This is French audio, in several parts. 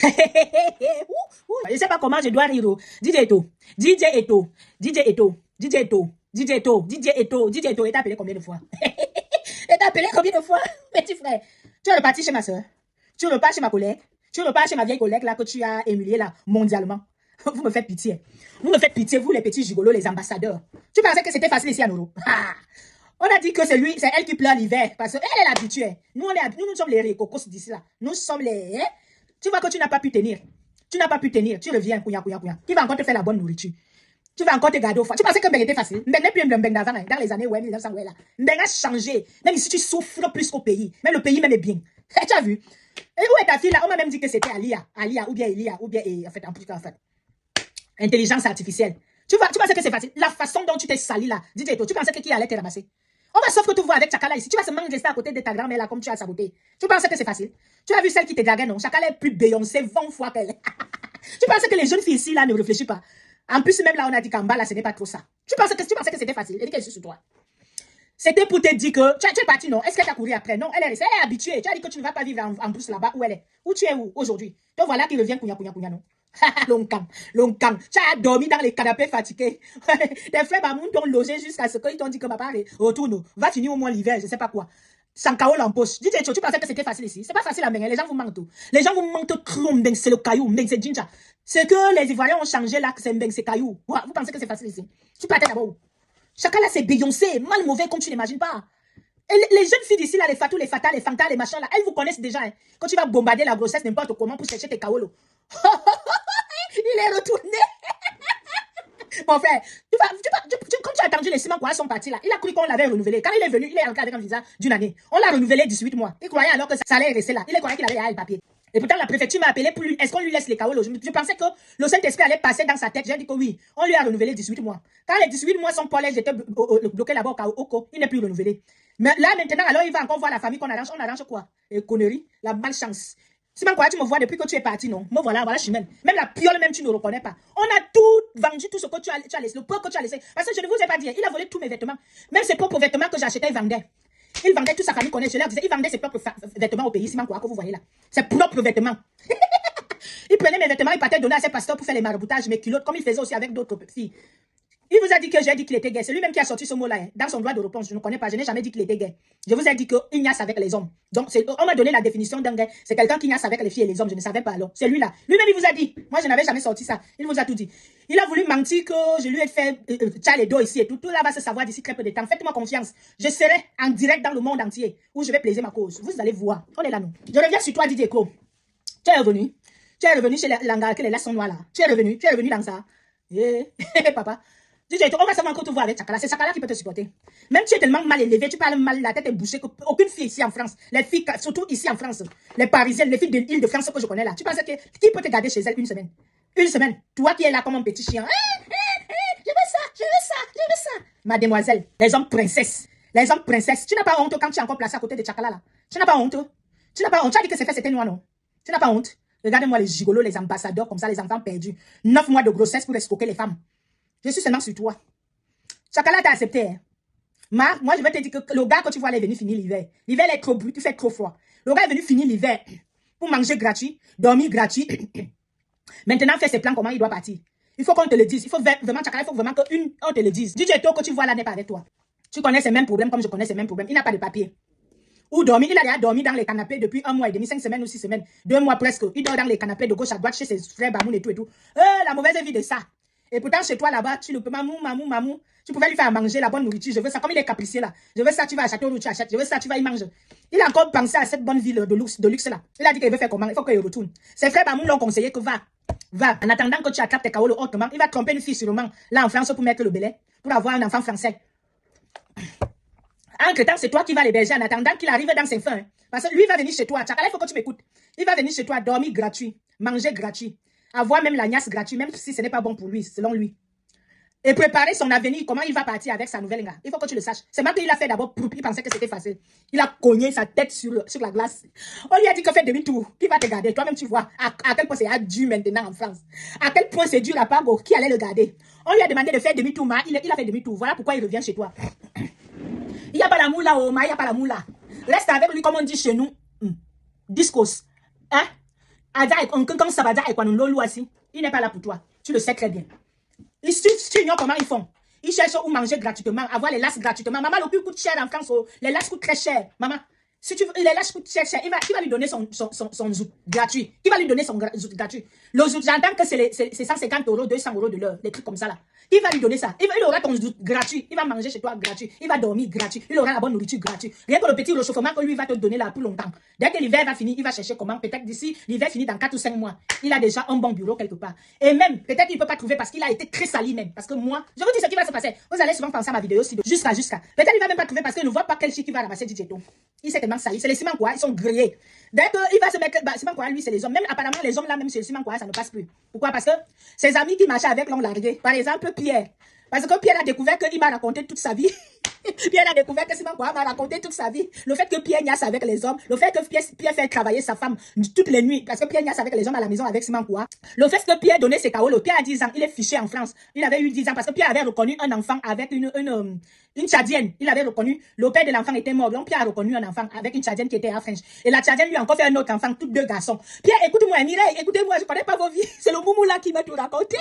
Je sais pas comment je dois rire. DJ Eto, DJ Eto, DJ Eto, DJ Eto, DJ Eto, DJ Eto, DJ Eto. Et t'as appelé combien de fois? Et t'as appelé combien de fois, petit frère? Tu es reparti chez ma soeur. Tu repars chez ma collègue. Tu repars chez ma vieille collègue là que tu as émulé là mondialement. Vous me faites pitié. Vous me faites pitié, vous les petits gigolos, les ambassadeurs. Tu pensais que c'était facile ici à Noro? On a dit que c'est lui, c'est elle qui pleure l'hiver. Parce qu'elle est l'habituée. Nous, nous sommes les récocos d'ici là. Nous sommes les... Hein? Tu vois que tu n'as pas pu tenir. Tu n'as pas pu tenir. Tu reviens, couilla. Qui va encore te faire la bonne nourriture? Tu vas encore te garder au fond. Tu pensais que Mbeng était facile? Mbeng n'est plus Mbeng d'avant, dans les années 1900, là. Mbeng a changé. Même ici, tu souffres plus qu'au pays. Même le pays même est bien. Tu as vu? Et où est ta fille là? On m'a même dit que c'était Alia, ou bien Elia, ou bien, en fait, intelligence artificielle. Tu pensais que c'est facile? La façon dont tu t'es sali là, dis-toi, tu pensais que qui allait te ramasser? On va sauf que tu vois avec Chakala ici. Tu vas seulement rester à côté de ta grand-mère là comme tu as saboté. Tu pensais que c'est facile? Tu as vu celle qui te draguait, non? Chakala est plus Beyoncé 20 fois qu'elle. Tu pensais que les jeunes filles ici là ne réfléchissent pas? En plus, même là, on a dit qu'en bas là, ce n'est pas trop ça. Tu pensais que c'était facile? Elle dit qu'elle est sur toi. C'était pour te dire que tu es parti, non? Est-ce qu'elle t'a couru après? Non, elle est habituée. Tu as dit que tu ne vas pas vivre en brousse là-bas où elle est. Où tu es où aujourd'hui? Donc voilà qui revient, non? Longkang. Tu as dormi dans les canapés fatigués. Tes frères Bamoun t'ont logé jusqu'à ce qu'ils t'ont dit que papa retourne. Va finir au moins l'hiver, je sais pas quoi. Sans chaos l'empoche. Dis tu pensais que c'était facile ici? C'est pas facile à Mbeng. Les gens vous mentent tout. Les gens vous mentent trop. Mbeng, c'est le caillou. Mbeng, c'est Jinja. C'est que les Ivoiriens ont changé là, que c'est Mbeng, c'est caillou. Vous pensez que c'est facile ici? Tu partais d'abord où? Chacun là, c'est Beyoncé. Mal mauvais comme tu n'imagines pas. Et les jeunes filles d'ici là, les Fatou, les Fata, les Fanta, les machins là, elles vous connaissent déjà. Hein. Quand tu vas bombarder la grossesse n'importe comment pour chercher tes kaolo. Il est retourné. Mon frère, comme tu as attendu les ciments quoi sont partis là, il a cru qu'on l'avait renouvelé. Quand il est venu, il est rentré avec un visa d'une année. On l'a renouvelé 18 mois. Il croyait alors que ça allait rester là. Il croyait qu'il avait le papier. Et pourtant, la préfecture m'a appelé pour lui. Est-ce qu'on lui laisse les kaolo? Je pensais que le Saint-Esprit allait passer dans sa tête. J'ai dit que oui. On lui a renouvelé 18 mois. Quand les 18 mois sont pour j'étais bloqué là-bas au Oko, il n'est plus renouvelé. Mais là, maintenant, alors, il va encore voir la famille qu'on arrange. On arrange quoi? Et conneries, la malchance. Si même quoi, tu me vois depuis que tu es parti, non? Me voilà, chimène. Même la piole, même tu ne reconnais pas. On a tout vendu, tout ce que tu as laissé, le peu que tu as laissé. Parce que je ne vous ai pas dit, il a volé tous mes vêtements. Même ses propres vêtements que j'achetais, il vendait. Il vendait toute sa famille connaît. Je leur disais, il vendait ses propres vêtements au pays. C'est quoi que vous voyez là? Ses propres vêtements. Il prenait mes vêtements, il partait donner à ses pasteurs pour faire les maraboutages, mes culottes, comme il faisait aussi avec d'autres filles. Il vous a dit que j'ai dit qu'il était gay. C'est lui-même qui a sorti ce mot-là. Hein. Dans son droit de réponse, je ne connais pas. Je n'ai jamais dit qu'il était gay. Je vous ai dit qu'il ignace avec les hommes. Donc, on m'a donné la définition d'un gay. C'est quelqu'un qui ignace avec les filles et les hommes. Je ne savais pas alors. C'est lui-là. Lui-même, il vous a dit. Moi, je n'avais jamais sorti ça. Il vous a tout dit. Il a voulu mentir que je lui ai fait les dos ici et tout. Tout là va se savoir d'ici très peu de temps. Faites-moi confiance. Je serai en direct dans le monde entier où je vais plaiser ma cause. Vous allez voir. On est là, nous. Je reviens sur toi, Didier Klo. Tu es revenu. Tu es revenu chez l'Anga, les laissons noirs là. Tu es revenu dans ça. Papa. On va savoir que tu vois avec Chakala. C'est Chakala qui peut te supporter. Même tu es tellement mal élevé, tu parles mal, la tête est bouchée, qu'aucune fille ici en France, les filles, surtout ici en France, les Parisiennes, les filles de l'île de France que je connais là, tu penses que qui peut te garder chez elle une semaine? Une semaine. Toi qui es là comme un petit chien. Je veux ça. Mademoiselle, les hommes princesses. Tu n'as pas honte quand tu es encore placé à côté de Chakala là. Tu n'as pas honte. Tu as dit que c'est fait, c'était noir, non? Tu n'as pas honte. Regardez-moi les gigolos, les ambassadeurs comme ça, les enfants perdus. 9 mois de grossesse pour escroquer les femmes. Je suis seulement sur toi. Chakala t'a accepté. Hein? Moi, je vais te dire que le gars que tu vois, il est venu finir l'hiver. L'hiver, il est trop brut, il fait trop froid. Le gars est venu finir l'hiver pour manger gratuit, dormir gratuit. Maintenant, faire ses plans, comment il doit partir. Il faut qu'on te le dise. Il faut vraiment, Chakala, il faut vraiment qu'on te le dise. DJ To que tu vois là n'est pas avec toi. Tu connais ces mêmes problèmes comme je connais ces mêmes problèmes. Il n'a pas de papier. Ou dormir, il a déjà dormi dans les canapés depuis 1 mois et demi, 5 semaines ou 6 semaines, 2 mois presque. Il dort dans les canapés de gauche à droite chez ses frères Bamoun et tout et tout. La mauvaise vie de ça. Et pourtant, chez toi, là-bas, tu ne peux mamou. Tu pouvais lui faire manger la bonne nourriture. Je veux ça. Comme il est capricieux, là. Je veux ça, tu vas acheter où tu achètes. Je veux ça, tu vas y manger. Il a encore pensé à cette bonne ville de luxe, là. Il a dit qu'il veut faire comment? Il faut qu'il retourne. Ses frères Bamoun l'ont conseillé que va. En attendant que tu attrapes tes kaolo autrement, il va tromper une fille sûrement, là, en France, pour mettre le belay, pour avoir un enfant français. Entre-temps, c'est toi qui vas l'héberger en attendant qu'il arrive dans ses fins. Hein. Parce que lui, il va venir chez toi. Chakala, il faut que tu m'écoutes. Il va venir chez toi, dormir gratuit, manger gratuit, avoir même la niasse gratuit, même si ce n'est pas bon pour lui, selon lui. Et préparer son avenir, comment il va partir avec sa nouvelle gars. Il faut que tu le saches. C'est même qu'il a fait d'abord, il pensait que c'était facile. Il a cogné sa tête sur la glace. On lui a dit que fait demi-tour, qui va te garder. Toi-même, tu vois à quel point c'est dur maintenant en France. À quel point c'est dur à Pago, qui allait le garder. On lui a demandé de faire demi-tour, mais il a fait demi-tour. Voilà pourquoi il revient chez toi. Il n'y a pas l'amour là, oh, il n'y a pas l'amour là. Reste avec lui, comme on dit chez nous. Discos. Hein? Quand Sabada et Kwanulolo aussi, il n'est pas là pour toi. Tu le sais très bien. Tu ignores comment ils font. Ils cherchent où manger gratuitement, avoir les lasses gratuitement. Maman, le plus coûte cher en France. Oh. Les lasses coûtent très cher. Maman, si tu veux, les lasses coûtent cher. Qui va lui donner son zout gratuit? Qui va lui donner son zout gratuit? Le zout, j'entends que c'est 150 €, 200 € de l'heure. Des trucs comme ça là. Qui va lui donner ça? Il aura ton zout gratuit. Il va manger chez toi gratuit. Il va dormir gratuit. Il aura la bonne nourriture gratuite. Rien que le petit réchauffement que lui va te donner là pour longtemps. Dès que l'hiver va finir, il va chercher comment. Peut-être d'ici, l'hiver finit dans 4 ou 5 mois. Il a déjà un bon bureau quelque part. Et même, peut-être il ne peut pas trouver parce qu'il a été très sali même. Parce que moi, je vous dis ce qui va se passer. Vous allez souvent penser à ma vidéo aussi. Jusqu'à. Peut-être il va même pas trouver parce qu'il ne voit pas quel chic il va ramasser DJ Eto. Il s'est tellement sali. C'est les ciments quoi, ils sont grillés. Dès qu'il va se mettre, ciment quoi, lui c'est les hommes. Même apparemment les hommes là, même c'est le ciment quoi, ça ne passe plus. Pourquoi? Parce que ses amis qui marchaient avec l'ont largué. Par exemple, Pierre. Parce que Pierre a découvert qu'il m'a raconté toute sa vie. Pierre a découvert que Simon Kouya m'a raconté toute sa vie. Le fait que Pierre niasse avec les hommes, le fait que Pierre fait travailler sa femme toutes les nuits, parce que Pierre niasse avec les hommes à la maison avec Simon Kouya. Le fait que Pierre donnait ses kaolos, Pierre a 10 ans, il est fiché en France. Il avait eu 10 ans parce que Pierre avait reconnu un enfant avec une Tchadienne. Il avait reconnu, le père de l'enfant était mort, donc Pierre a reconnu un enfant avec une Tchadienne qui était à French. Et la Tchadienne lui a encore fait un autre enfant, tous deux garçons. Pierre, écoutez-moi, Mireille, écoutez-moi, je connais pas vos vies. C'est le moumou là qui va tout raconter.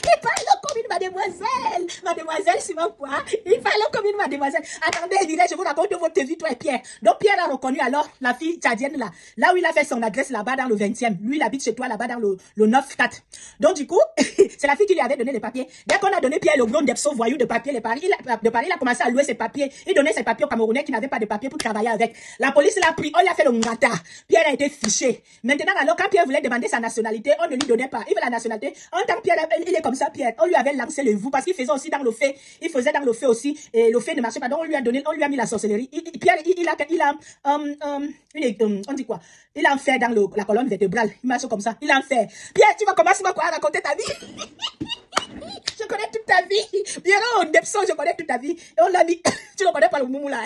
Il parle comme une mademoiselle. Mademoiselle Simon Kouya. Il parle comme une mademoiselle. Attendez, je vous raconte votre vie, toi et Pierre. Donc Pierre a reconnu alors la fille tchadienne là. Là où il a fait son adresse là-bas dans le 20e. Lui, il habite chez toi là-bas dans le 9-4. Donc du coup, c'est la fille qui lui avait donné les papiers. Dès qu'on a donné Pierre le gros Depso voyou de papier de Paris, il a commencé à louer ses papiers. Il donnait ses papiers aux Camerounais qui n'avaient pas de papiers pour travailler avec. La police l'a pris. On lui a fait le ngata. Pierre a été fiché. Maintenant, alors quand Pierre voulait demander sa nationalité, on ne lui donnait pas. Il veut la nationalité. En tant que Pierre, il est comme ça, Pierre. On lui avait lancé le vous parce qu'il faisait aussi dans le fait. Il faisait dans le fait aussi. Et le fait ne marchait pas. Donc on lui a donné, on lui a mis la sorcellerie. Pierre, on dit quoi? Il a en fait dans la colonne vertébrale. Il marche comme ça. Il a en fait. Pierre, tu vas commencer à raconter ta vie. Je connais toute ta vie. Pierre, Depso, je connais toute ta vie. Et on l'a mis. Tu ne connais pas le moumou là.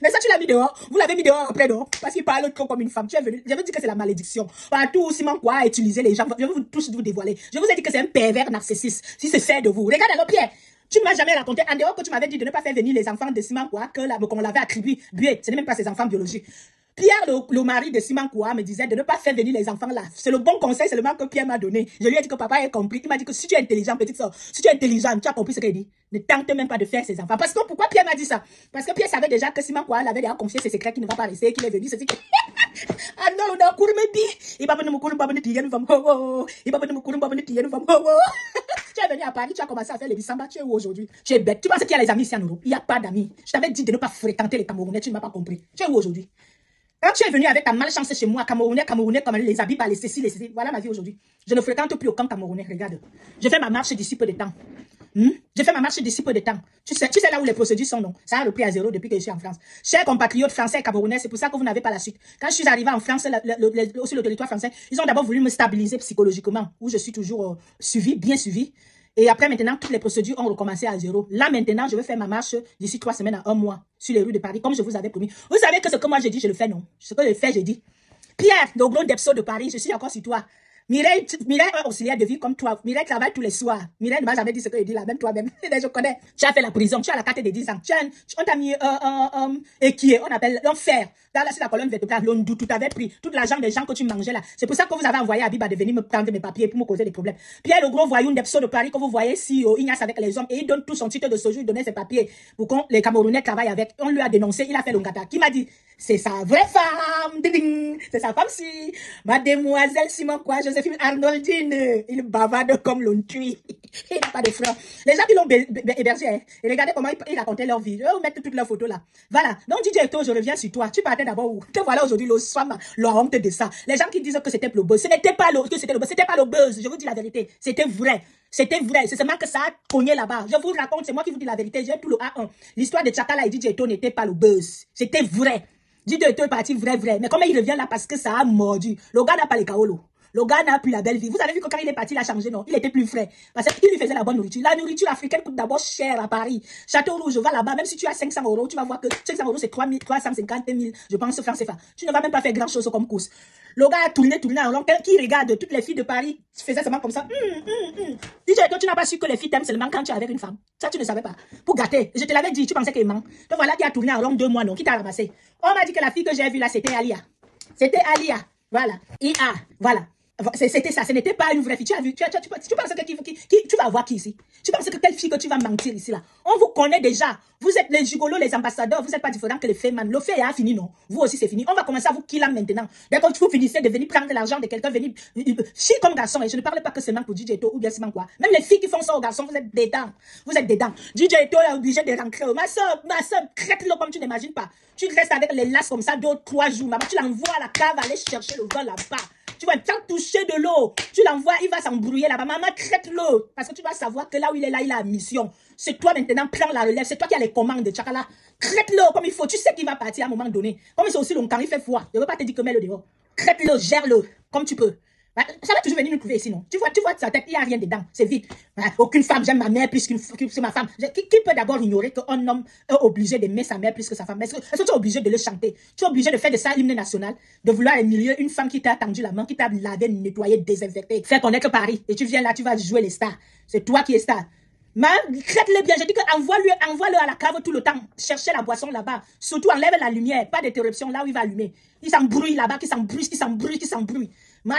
Mais ça, tu l'as mis dehors. Vous l'avez mis dehors après, non? Parce qu'il parle trop comme une femme. Tu es venu. Je veux dire que c'est la malédiction. Partout où Simon Kouya a utilisé les gens. Je vais tous vous dévoiler. Je vous ai dit que c'est un pervers narcissiste. Si c'est fait de vous. Regarde alors, Pierre. Tu ne m'as jamais raconté, en dehors que tu m'avais dit de ne pas faire venir les enfants de Simon Kouya, qu'on l'avait attribué. Ce n'est même pas ses enfants biologiques. Pierre, le mari de Simon Kouya, me disait de ne pas faire venir les enfants là. C'est le bon conseil seulement que Pierre m'a donné. Je lui ai dit que papa a compris. Il m'a dit que si tu es intelligent, petite soeur, si tu es intelligent, tu as compris ce qu'il dit. Ne tente même pas de faire ses enfants. Parce que pourquoi Pierre m'a dit ça? Parce que Pierre savait déjà que Simon Kouya l'avait déjà confié ses secrets qu'il ne va pas laisser, qu'il est venu, ceci. Ah non, on a couru me dit. Il va venir me courir, me dire, nous vamos. Il va venir me courir, me dire, nous vamos. Tu es venu à Paris, tu as commencé à faire les bisamba, tu es où aujourd'hui? Tu es bête. Tu penses qu'il y a les amis ici en Europe? Il n'y a pas d'amis. Je t'avais dit de ne pas fréquenter les Camerounais, tu ne m'as pas compris. Tu es où aujourd'hui? Quand tu es venu avec ta malchance chez moi, Camerounais, comme les habits, les ceci, voilà ma vie aujourd'hui. Je ne fréquente plus aucun Camerounais, regarde. Je fais ma marche d'ici peu de temps. Je fais ma marche d'ici peu de temps. Tu sais là où les procédures sont, non? Ça a repris à zéro depuis que je suis en France. Chers compatriotes français et camerounais, c'est pour ça que vous n'avez pas la suite. Quand je suis arrivé en France, sur le territoire français, ils ont d'abord voulu me stabiliser psychologiquement, où je suis toujours bien suivi. Et après, maintenant, toutes les procédures ont recommencé à zéro. Là, maintenant, je vais faire ma marche d'ici 3 semaines à 1 mois sur les rues de Paris, comme je vous avais promis. Vous savez que ce que moi j'ai dit, je le fais, non? Ce que je fais, j'ai dit. Pierre, le gros Depso de Paris, je suis encore sur toi. Mireille est auxiliaire de vie comme toi. Mireille travaille tous les soirs. Mireille ne m'a jamais dit ce que je dis là, même toi-même. Je connais. Tu as fait la prison, tu as la carte de 10 ans. On t'a mis équier, on appelle l'enfer. Là, sur la colonne vertébrale, l'ondou, tout avait pris. Tout l'argent des gens que tu mangeais là. C'est pour ça que vous avez envoyé Abiba de venir me prendre mes papiers pour me causer des problèmes. Pierre, le gros voyou Depso de Paris que vous voyez ici, Ignace avec les hommes, et il donne tout son titre de séjour, il donnait ses papiers pour que les Camerounais travaillent avec. On lui a dénoncé, il a fait le ngata. Qui m'a dit, c'est sa vraie femme. C'est sa femme si. Mademoiselle Simon Kouya, Joséphine Arnoldine. Il bavarde comme l'on tue. Il n'a pas de frère. Les gens qui l'ont hébergé, hein, et regardez comment ils racontaient leur vie. Je vais vous mettre toutes leurs photos là. Voilà. Donc, DJ Eto, je reviens sur toi. Tu partais d'abord où? Te voilà aujourd'hui le soir, la honte de ça. Les gens qui disent que c'était le buzz. Ce n'était pas le buzz. C'était pas le buzz. Je vous dis la vérité. C'était vrai. C'était vrai. C'est seulement que ça a cogné là-bas. Je vous raconte, c'est moi qui vous dis la vérité. J'ai tout le A1. L'histoire de Tchakala et DJ Eto n'était pas le buzz. C'était vrai. DJ Eto est parti vrai. Mais comment il revient là parce que ça a mordu. Le gars n'a pas les kaolos. Le gars n'a plus la belle vie. Vous avez vu que quand il est parti, il a changé, non? Il était plus frais. Parce qu'il lui faisait la bonne nourriture. La nourriture africaine coûte d'abord cher à Paris. Château Rouge, va là-bas. Même si tu as 500 €, tu vas voir que 500 € c'est 350 000, je pense, francs CFA. Tu ne vas même pas faire grand chose comme course. Le gars a tourné en rond. Qui regarde toutes les filles de Paris faisaient seulement comme ça. Dis toi, tu n'as pas su que les filles t'aiment seulement quand tu es avec une femme. Ça, tu ne savais pas. Pour gâter. Je te l'avais dit, tu pensais qu'il ment. Donc voilà qui a tourné en rond 2 mois, non? Qui t'a ramassé? On m'a dit que la fille que j'ai vue là, c'était Alia. C'était Alia. Voilà. IA. Voilà. C'était ça, ce n'était pas une vraie fille. Tu as vu, tu penses que tu vas avoir qui ici? Tu penses que quelle fille que tu vas mentir ici là? On vous connaît déjà. Vous êtes les gigolos, les ambassadeurs, vous n'êtes pas différents que les fémans. Le fait a fini, non? Vous aussi c'est fini. On va commencer à vous killer maintenant. Dès que vous finissez de venir prendre l'argent de quelqu'un, venir fille comme garçon, et je ne parle pas que seulement pour DJ Eto ou bien seulement quoi. Même les filles qui font ça aux garçons, vous êtes dedans. Vous êtes dedans. DJ Eto est obligé de rentrer. Ma soeur, crête-le comme tu n'imagines pas. Tu restes avec les lasses comme ça 2-3 jours. Maman, tu l'envoies à la cave aller chercher le vin là-bas. Tu vas tant toucher de l'eau. Tu l'envoies, il va s'embrouiller là-bas. Maman, traite-le. Parce que tu dois savoir que là où il est là, il a une mission. C'est toi maintenant, prends la relève. C'est toi qui as les commandes de Tchakala. Traite-le comme il faut. Tu sais qu'il va partir à un moment donné. Comme c'est aussi longtemps, il fait froid. Je ne veux pas te dire que mets-le dehors. Traite-le, gère-le comme tu peux. Ça va toujours venir nous trouver ici, non? Tu vois sa tête, il n'y a rien dedans. C'est vide. Aucune femme, j'aime ma mère plus que ma femme. Qui peut d'abord ignorer qu'un homme est obligé d'aimer sa mère plus que sa femme? Est-ce que tu es obligé de le chanter? Tu es obligé de faire de ça l'hymne national, de vouloir humilier une femme qui t'a tendu la main, qui t'a lavé, nettoyé, désinfecté, faire connaître Paris. Et tu viens là, tu vas jouer les stars. C'est toi qui es star. Traite-le bien. J'ai dit que envoie-le à la cave tout le temps. Chercher la boisson là-bas. Surtout enlève la lumière. Pas d'interruption là où il va allumer. Il s'embrouille là-bas, qui s'embrouille.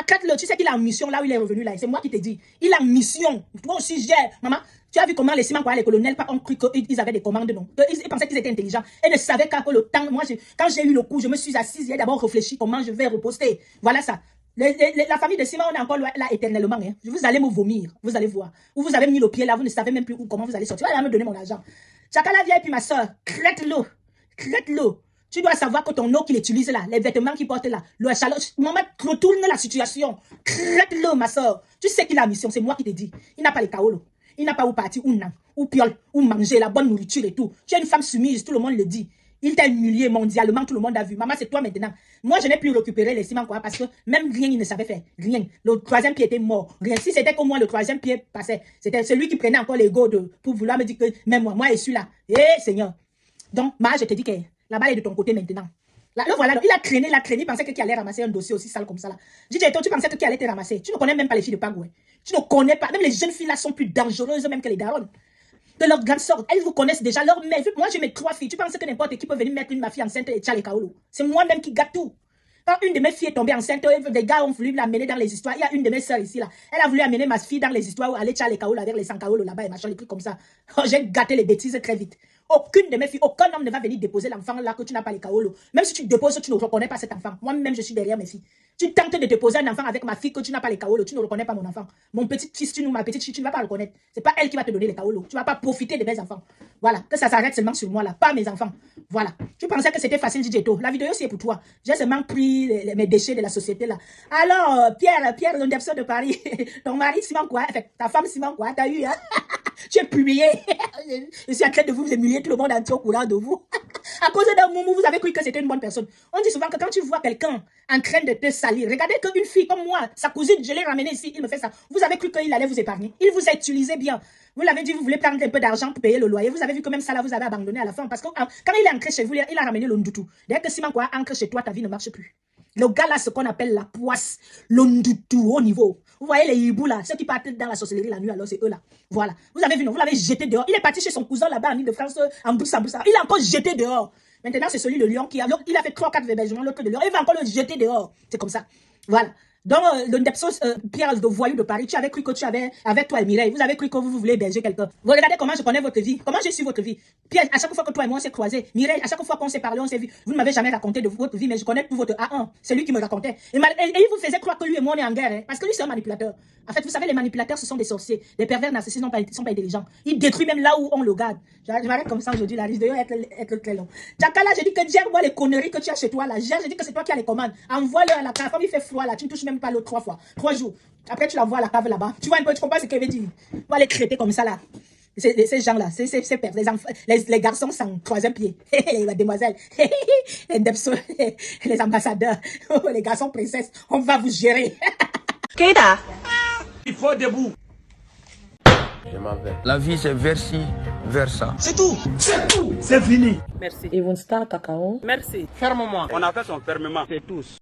Traite-le. Tu sais qu'il a une mission là où il est revenu là. C'est moi qui te dis. Il a une mission. Toi aussi, gère. Maman, tu as vu comment les Simans, les colonels, ont cru qu'ils avaient des commandes, non? Ils pensaient qu'ils étaient intelligents. Et ne savaient qu'à le temps. Moi, quand j'ai eu le coup, je me suis assise. J'ai d'abord réfléchi comment je vais reposter. Voilà ça. La famille de Simon, on est encore là éternellement. Hein. Vous allez me vomir, vous allez voir. Ou vous avez mis le pied là, vous ne savez même plus comment vous allez sortir. Vous allez me donner mon argent. Chakala vient et puis ma soeur, crête-le. Tu dois savoir que ton eau qu'il utilise là, les vêtements qu'il porte là, le chaleur, maman, retourne la situation. Crête-le, ma soeur. Tu sais qu'il a mission, c'est moi qui te dis. Il n'a pas les kaolo. Il n'a pas où partir, ou non, ou piole, ou manger, la bonne nourriture et tout. Tu es une femme soumise, tout le monde le dit. Il t'a humilié mondialement, tout le monde a vu. Maman, c'est toi maintenant. Moi, je n'ai plus récupéré les ciments, quoi, parce que même rien, il ne savait faire. Rien. Le troisième pied était mort. Rien. Si c'était comme moi, le troisième pied passait. C'était celui qui prenait encore l'ego pour vouloir me dire que même moi, je suis là. Seigneur. Donc, je te dis que la balle est de ton côté maintenant. Là, voilà, il a traîné, il pensait qu'il allait ramasser un dossier aussi sale comme ça là. DJ Eto, tu pensais qu'il allait te ramasser. Tu ne connais même pas les filles de Pagoué. Tu ne connais pas. Même les jeunes filles là sont plus dangereuses même que les darons. De leur grande sorte. Elles vous connaissent déjà. Leur mère. Moi, j'ai mes 3 filles. Tu penses que n'importe qui peut venir mettre ma fille enceinte et tchaler kaolo? C'est moi-même qui gâte tout. Quand une de mes filles est tombée enceinte, des gars ont voulu l'amener dans les histoires. Il y a une de mes soeurs ici là. Elle a voulu amener ma fille dans les histoires où aller tchaler kaolo avec les 100 kaolo là-bas et machin, les trucs comme ça. Oh, j'ai gâté les bêtises très vite. Aucune de mes filles, aucun homme ne va venir déposer l'enfant là que tu n'as pas les kaolo. Même si tu déposes, tu ne reconnais pas cet enfant. Moi-même, je suis derrière mes filles. Tu tentes de déposer un enfant avec ma fille que tu n'as pas les kaolo, tu ne reconnais pas mon enfant. Mon petit fils, ma petite fille, tu ne vas pas le reconnaître. C'est pas elle qui va te donner les kaolo. Tu ne vas pas profiter de mes enfants. Voilà, que ça s'arrête seulement sur moi là, pas mes enfants. Voilà. Tu pensais que c'était facile, DJ Eto. La vidéo c'est pour toi. J'ai seulement pris mes déchets de la société là. Alors, Pierre Londerson de Paris, ton mari Simon quoi, ta femme Simon quoi, t'as eu hein? Tu es publié. Je suis en train de vous humilier, tout le monde entier au courant de vous. À cause d'un moumou, vous avez cru que c'était une bonne personne. On dit souvent que quand tu vois quelqu'un en train de te salir, regardez qu'une fille comme moi, sa cousine, je l'ai ramenée ici, il me fait ça. Vous avez cru qu'il allait vous épargner. Il vous a utilisé bien. Vous l'avez dit, vous voulez prendre un peu d'argent pour payer le loyer. Vous avez vu que même ça là, vous avez abandonné à la fin. Parce que quand il est entré chez vous, il a ramené le ndoutou. Dès que Simon quoi ancre chez toi, ta vie ne marche plus. Le gars là, ce qu'on appelle la poisse, le ndoutou au niveau. Vous voyez les hiboux là, ceux qui partent dans la sorcellerie la nuit, alors c'est eux là. Voilà. Vous avez vu, non, vous l'avez jeté dehors. Il est parti chez son cousin là-bas en Ile-de-France, en Boussa. Il a encore jeté dehors. Maintenant, c'est celui de Lyon qui a fait 3-4 hébergements, l'autre de Lyon. Il va encore le jeter dehors. C'est comme ça. Voilà. Donc, le Ndepsos, Pierre de Voyou de Paris, tu avais cru que tu avais, avec toi et Mireille, vous avez cru que vous voulez héberger quelqu'un. Vous regardez comment je connais votre vie, comment j'ai su votre vie. Pierre, à chaque fois que toi et moi on s'est croisés, Mireille, à chaque fois qu'on s'est parlé, on s'est vu, vous ne m'avez jamais raconté de votre vie, mais je connais tout votre A1. C'est lui qui me racontait. Et il vous faisait croire que lui et moi on est en guerre, hein, parce que lui c'est un manipulateur. En fait, vous savez, les manipulateurs, ce sont des sorciers. Les pervers narcissiques ne sont pas intelligents. Ils détruisent même là où on le garde. Je m'arrête comme ça aujourd'hui, la risque de être très long. Tchakala, j'ai dit que gère-moi les conneries que tu as chez toi là. J'ai dit que c'est toi qui as les commandes. Envoie-le à la cave. Comme il fait froid là, tu ne touches même pas l'eau 3 fois. 3 jours. Après, tu l'envoies à la cave là-bas. Tu vois un peu, tu comprends ce qu'il veut dire. On va les traiter comme ça là. Ces gens-là, ces pères, les garçons sans 3e pied. Les demoiselles, les ambassadeurs, les garçons princesses, on va vous gérer. Keita. Il faut debout. Je m'en vais. La vie, c'est versi, versa. C'est tout. C'est fini. Merci. Even Star Cacao. Merci. Ferme-moi. On a fait son fermement. C'est tous.